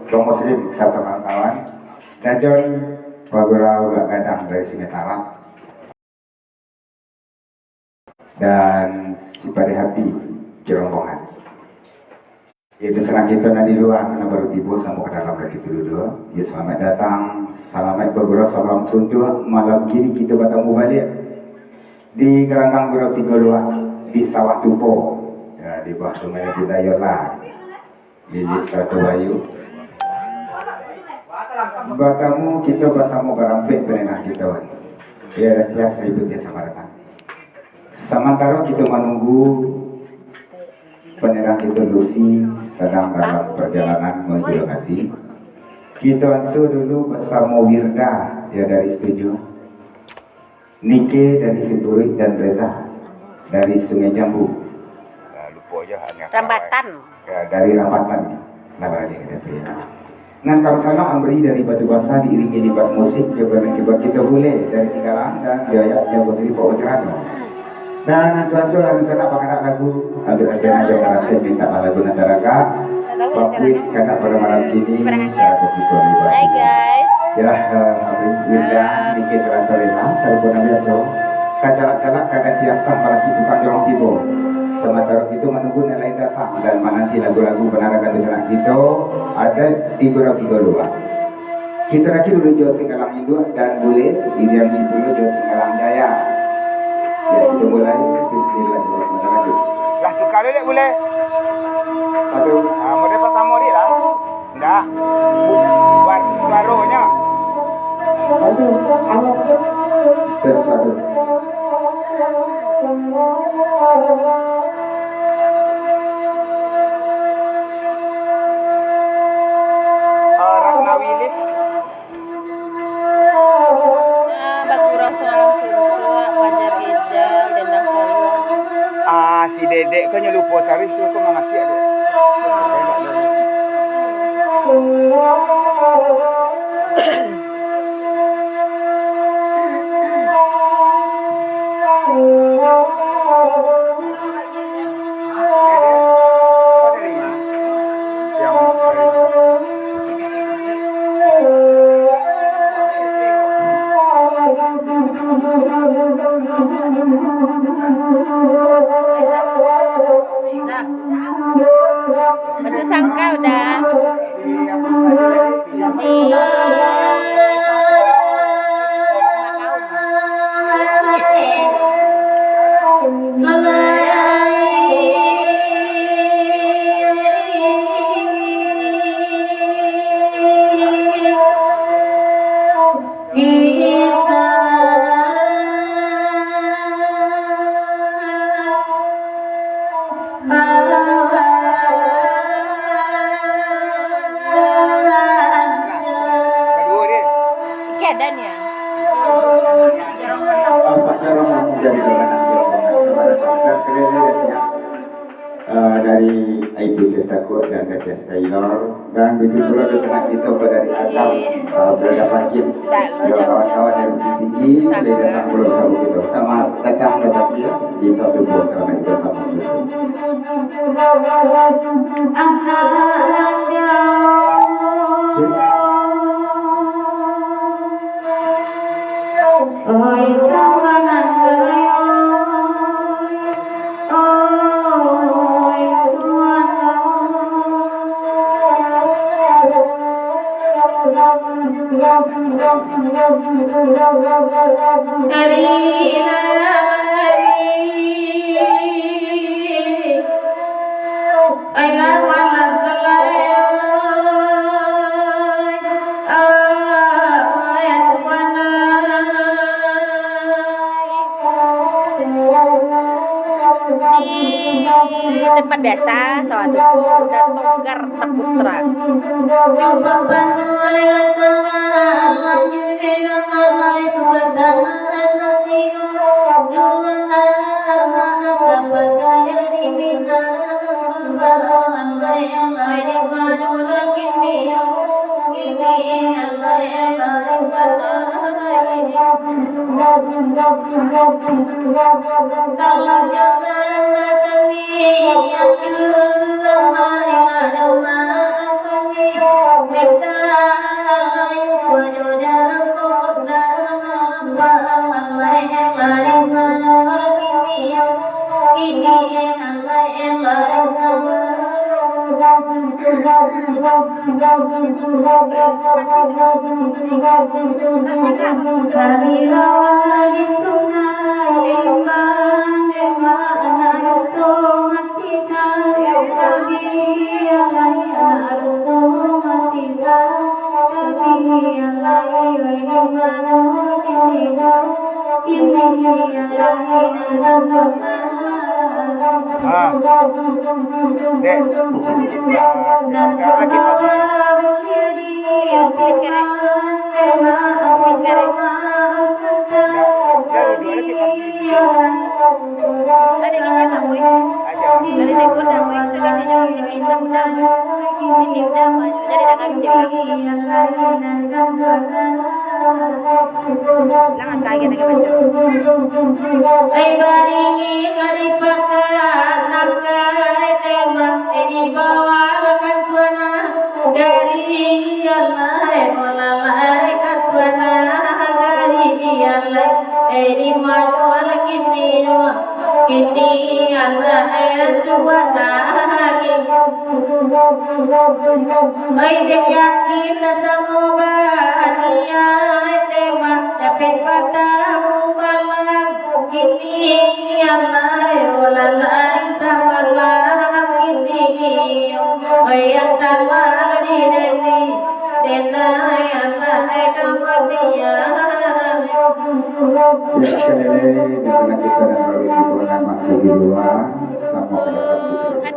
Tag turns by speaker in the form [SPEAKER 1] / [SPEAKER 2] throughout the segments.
[SPEAKER 1] kaum muslim satu kawan-kawan dan John Pagurau gak gadang dari Singetara dan si Pade Happy Jerombongan. Itu senang kita di luar karena baru tiba sama ke dalam lagi dulu. Ya selamat datang, selamat Pagurau, salam suntuk. Malam kini kita bertemu balik di Gelanggang Gurau 32 di Sawah Tupo ya, di bawah Sungai Budaya lah di Satu Bayu. Bertemu kita bersama berampik penenang kita ya biasa ibu dia sama datang. Sementara kita menunggu penerang kita Lucy sedang dalam perjalanan menuju lokasi. Kita langsung dulu bersama Wirda ya dari Setuju, Nike dari Siturik dan Reza dari Sungai Jambu. Lupa aja
[SPEAKER 2] Rambatan.
[SPEAKER 1] Ya, dari Rambatan. Nama dia kita. Dengan Kamsana Amri dari Batu Basah diiringi libas musik coba kita boleh dari Singgalang dan Jaya Jawa Sri Pawajarano. Dan suatu lagu sana pakai lagu ambil aja aja karate minta lagu Nataraga Bakwi karena pada malam kini lagu itu libas.
[SPEAKER 2] Hai guys.
[SPEAKER 1] Ya Amri Winda Niki Serantorena Sarupuna biasa kacalak-calak kadang tiasa malaki tukang jorong tibo. Sementara itu menunggu nilai datang dan menanti lagu-lagu penarakan di sana kita ada di Gurau 32. Kita lagi dulu Jawa Singgalang Indo dan boleh didiami dulu Jawa Singgalang Jaya. Ya kita mulai Bismillahirrahmanirrahim.
[SPEAKER 3] Lah tukar dulu boleh.
[SPEAKER 1] Satu.
[SPEAKER 3] Model pertama dia lah. Enggak. Buat suaranya.
[SPEAKER 1] Tes satu.
[SPEAKER 3] Ratna Wilis.
[SPEAKER 2] Bagurau Semalam Sintua, Banjar Ijal, Dendang Saluang.
[SPEAKER 3] Si Dedek kan lupa tarikh tu aku mengaki ada.
[SPEAKER 2] Betul sangka udah.
[SPEAKER 3] Kedua dia.
[SPEAKER 2] Keadaan ya.
[SPEAKER 1] Pak Jarong menjadi dari Ibu Cestakut dan Kaces Taylor dan begitu pula bersama kita dari Adam berada Pakit kawan-kawan dari Bukit Tinggi boleh datang bersama kita sama datang ke Pakit di satu buah selama itu bersama kita.
[SPEAKER 2] Di tempat biasa sawatuku udah Togar Saputra.
[SPEAKER 3] Ah, dek. Lagi
[SPEAKER 2] Tulis sekarang. Tulis sekarang.
[SPEAKER 3] dari dua lagi pagi.
[SPEAKER 2] Ada kita tak boleh.
[SPEAKER 3] Aja.
[SPEAKER 2] Dari tegur dah boleh. Tegur dia ini isap dah. Ini dah maju. Jadi dah ngacip lagi. Langan kaya lagi baca. Ai baringi hari pakan nakai tembak ini bawa makan tuana dari Allah olalai katuana dari Allah ini maju lagi nino kini Allah tuana ai dek yakin sama bahagia tembak dapat patamu malam kini Allah olalai sama kini yang tanah di deni denai Allah kematian.
[SPEAKER 1] Ya sekali lagi di sana kita dan baru ibu masih di luar sama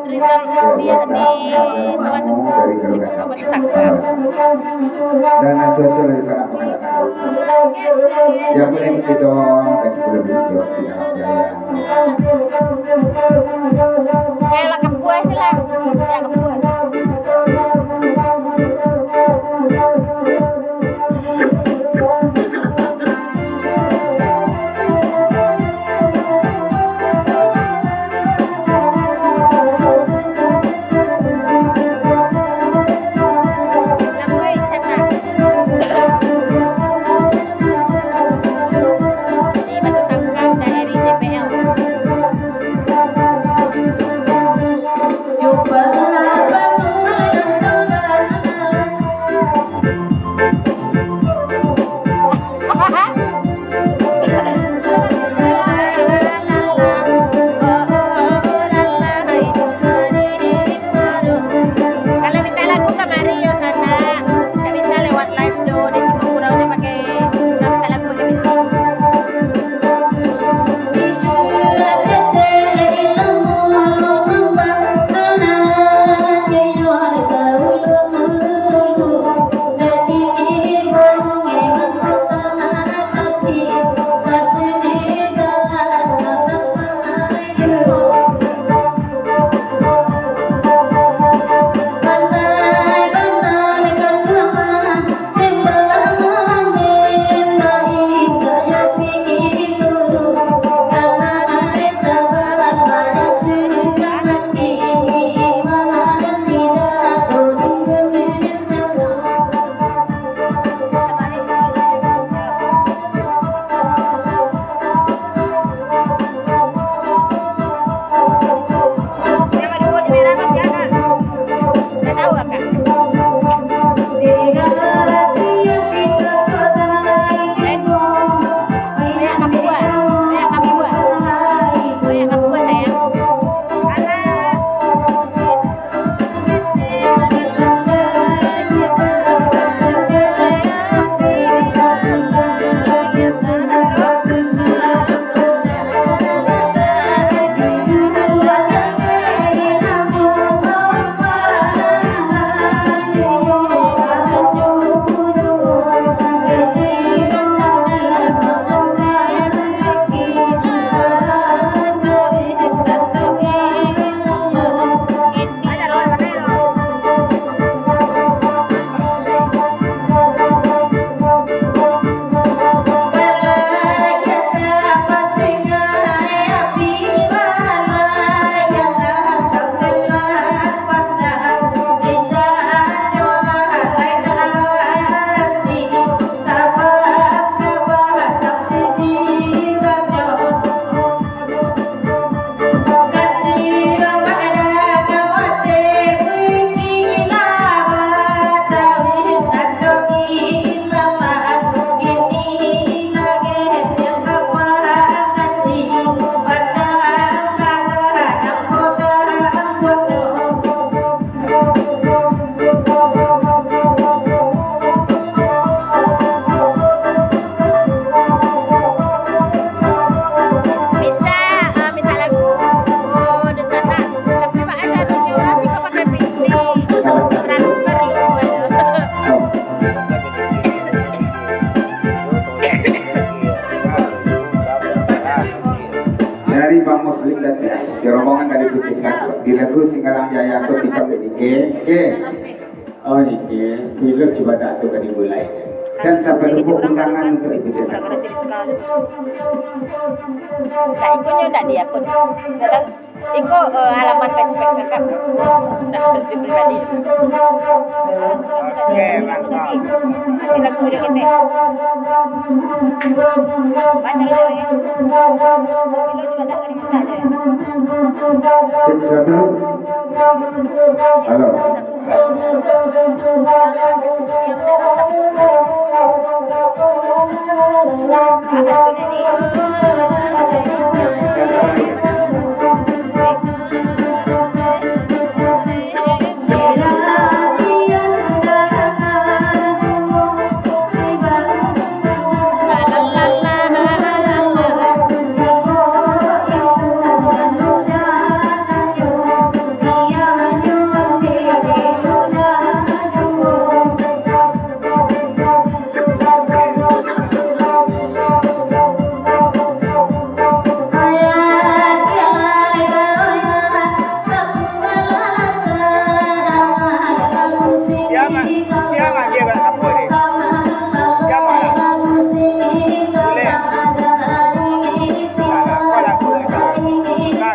[SPEAKER 2] Rizal dia di sawah tuku
[SPEAKER 1] dari
[SPEAKER 2] di
[SPEAKER 1] Garuda
[SPEAKER 2] Batu Sangka.
[SPEAKER 1] dan sosial di sana pengadakan yang boleh kita dan kita lebih jauh siapa yang
[SPEAKER 2] Kayak lakap buah sih lah. Ya lakap buah. Lambai sana. Di Batu Sangka dari JPL.
[SPEAKER 1] Galang Jaya aku tikam ke. Oh niki, dulu coba tak tu kali mulai. Dan sampai lupa undangan untuk itu dia.
[SPEAKER 2] Orang-orang sini sekali. Tak ikutnya tak dia pun. Tak ikut alamat respect kakak. Tak pribadi.
[SPEAKER 3] Oke, mantap.
[SPEAKER 2] Masih lagu dia kita. Banyak dia ya. Kilo cuma tak kena masak je.
[SPEAKER 1] Cek satu. Halo.
[SPEAKER 2] Atas tu ni.
[SPEAKER 3] Siapa dia kat apa ni? Siapa lah? Boleh. Salah, kau lagu ni tak? Salah.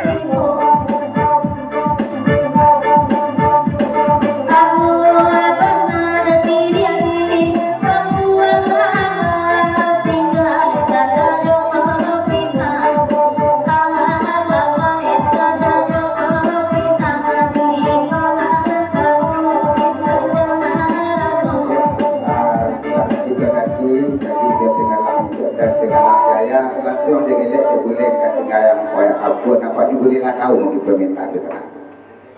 [SPEAKER 1] Langsung dia gelak dia boleh kasih kaya koyak apa nampak ni boleh lah tahu mau kita minta ke sana.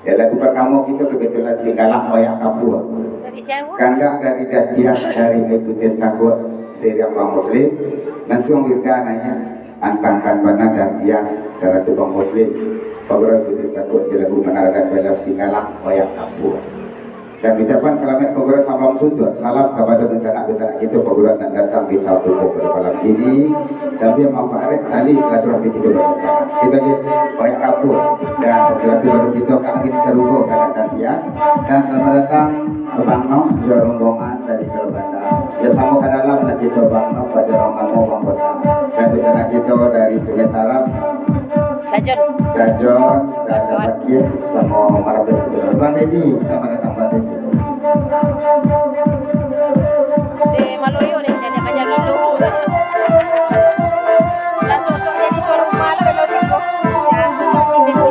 [SPEAKER 1] Ya lagu pertama kita kebetulan Singgalang koyak kapur.
[SPEAKER 2] Tadi siapa?
[SPEAKER 1] Kandak dari Datiah dari Deputi Sakut Seriam Bang Muslim. Langsung kita nanya antangkan benar dan bias seratu Bang Muslim. Pagura Deputi Sakut di lagu menarakan bela Singgalang koyak kapur. Dan ucapan selamat Pagura Sambang Sundut. Salam kepada besanak-besanak kita Pagura dan datang di Sabtu pada malam ini. Sambil memperoleh tali silaturahmi kita bersama. Kita je koyak kapur dan sesuatu baru kita ke angin serupa dan bias. Dan selamat datang Abang Noh, juga rombongan dari Kalbanda. Bersama ke dalam nak kita Bang Noh pada rombongan Bang Kota. Dan besanak kita dari Segetara, Gajon dan Bakir sama Marabat kita. Bang Dedi, selamat datang Bang Dedi.
[SPEAKER 2] Si Maloyo ni jadi banyak kilo. Dah sosok jadi tuan rumah lah kalau siko. Siapa kasih kilo.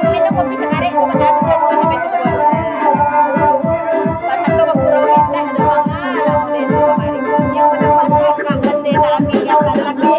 [SPEAKER 2] Minum kopi sekarang tu macam tu suka sampai sebuah. Pasal tu berkurang kita ada mangal lah boleh tu kemarin. Yang mana pasal kat benda nak lagi yang kat lagi.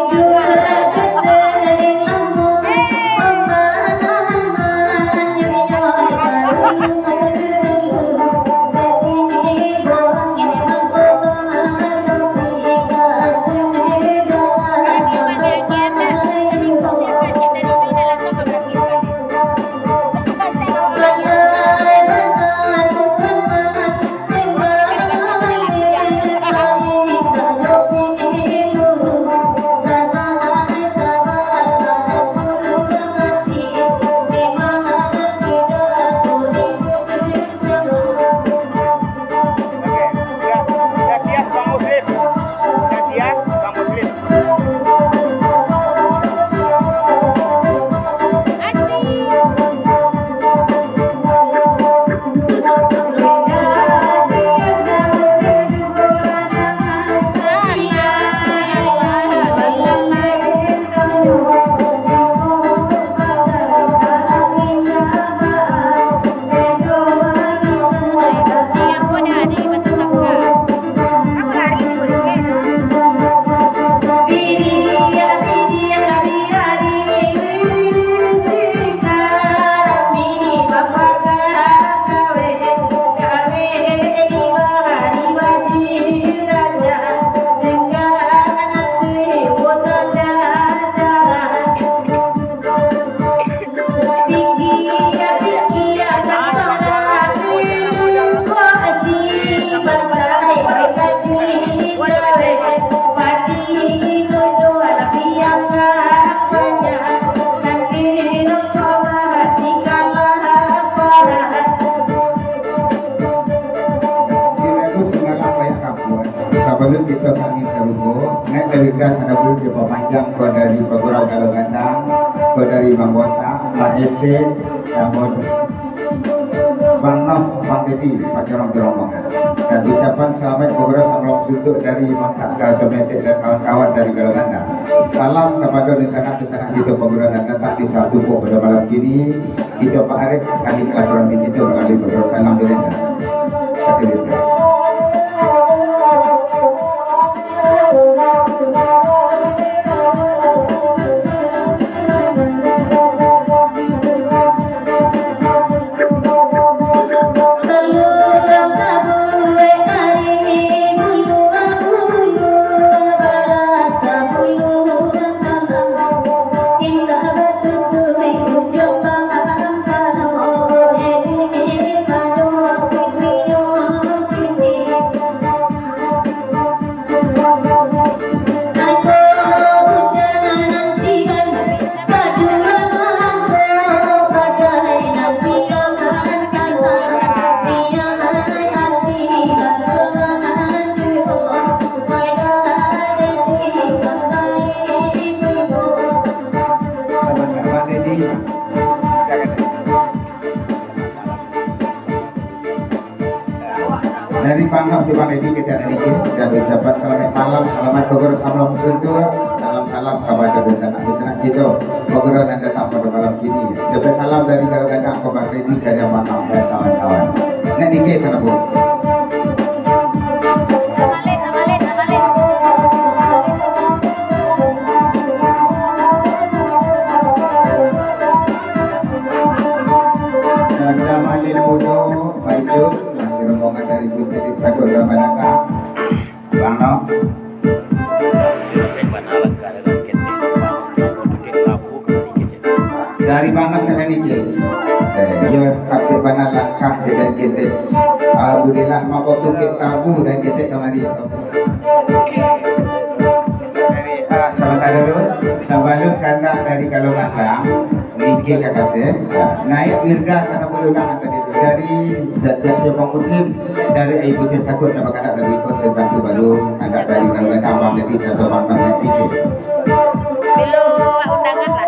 [SPEAKER 1] Erika sana bulu di pemanjang ko dari Pagurau Galogandang, ko dari Manggota, Pak Ete, namun Bang Noh, Bang Dedi, pakai orang rombongan. Dan ucapan selamat Pagurau Samlong Suntuk dari Mangkat Kartometik dan kawan-kawan dari Galogandang. Salam kepada di sana kita Pagurau dan tetap di satu pada malam kini. Kita Pak Arif kali silaturahmi kita melalui Pagurau Salam Direnda. Kata dia. Dari Pangkap di Bang Edi kita dan ucapan selamat malam, selamat Pagurau Samlong Suntuk, salam kepada dosa kita Pagurau dan datang pada malam kini. Dapat salam dari Galogandang ke Bang Edi dan Mantap dan kawan-kawan. Nah dikit sana bu. Jamalin Mudo, Baikut, masih rombongan dari Bukit Desa Kota Banaka, Bang No. Dari Bangka ke Nike, dia kapten Bana langkah dengan kita. Alhamdulillah mampu Bukit Tabu dan kita kemari. Dari sebentar dulu, sebelum kanda dari Galogandang. Niki kakaknya naik wirga sana pulang tadi itu dari jasa Bang Muslim dari Ibu Desa Kota Bakar dari Kota Batu Baru ada dari Galogandang jadi satu bangkang Niki.
[SPEAKER 2] Bilo undangan lah.